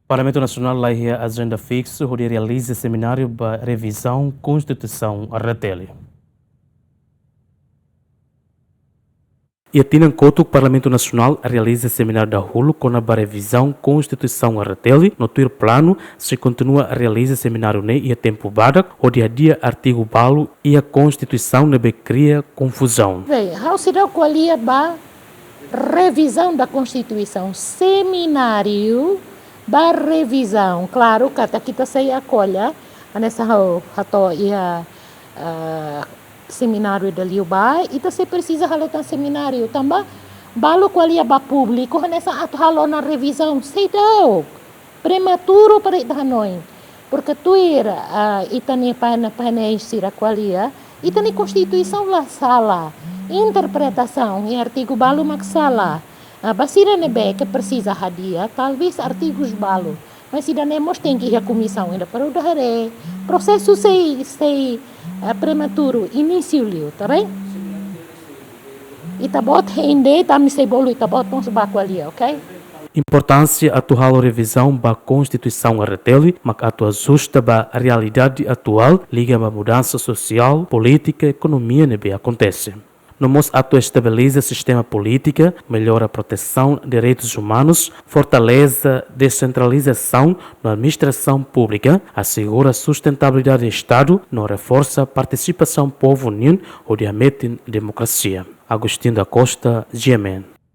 Parlamento Nacional lai a agenda fixa onde realiza seminário para revisão Constituição Arrateli. E atina que o Parlamento Nacional realiza seminário da Hulu com a revisão Constituição Arrateli. No teu plano, se continua a realizar seminário e a tempo badak, onde a dia artigo balo e a Constituição nebe cria confusão. Bem, how se dá qualia ba revisão da Constituição, seminário ba revisão, claro, kata kita saya acolha nessa rato ia seminário da Liubai, e você precisa halotan seminário também, balo qualia ba público nessa ato halona revisão, sei dau, prematuro para itanoi, porque tu era itani pana sira qualia, itani Constituição la sala, interpretação e artigo balo maksala. Basira nebe que precisa hadia, talvez artigos balo, mas se danemos tem que ir à comissão ainda para o daré. Processo sei prematuro, início liu, tá bem? E tá bot rende, tá me sei bolo e tá bot não se baco ali, ok? Importância atual revisão da Constituição Arrateli, mas atua justa a realidade atual liga a mudança social, política, economia nebe acontece. Nós estabiliza o sistema político, melhora a proteção de direitos humanos, fortaleza a descentralização na administração pública, assegura a sustentabilidade do Estado, não reforça a participação do povo unido ou de democracia. Agostinho da Costa, GMN.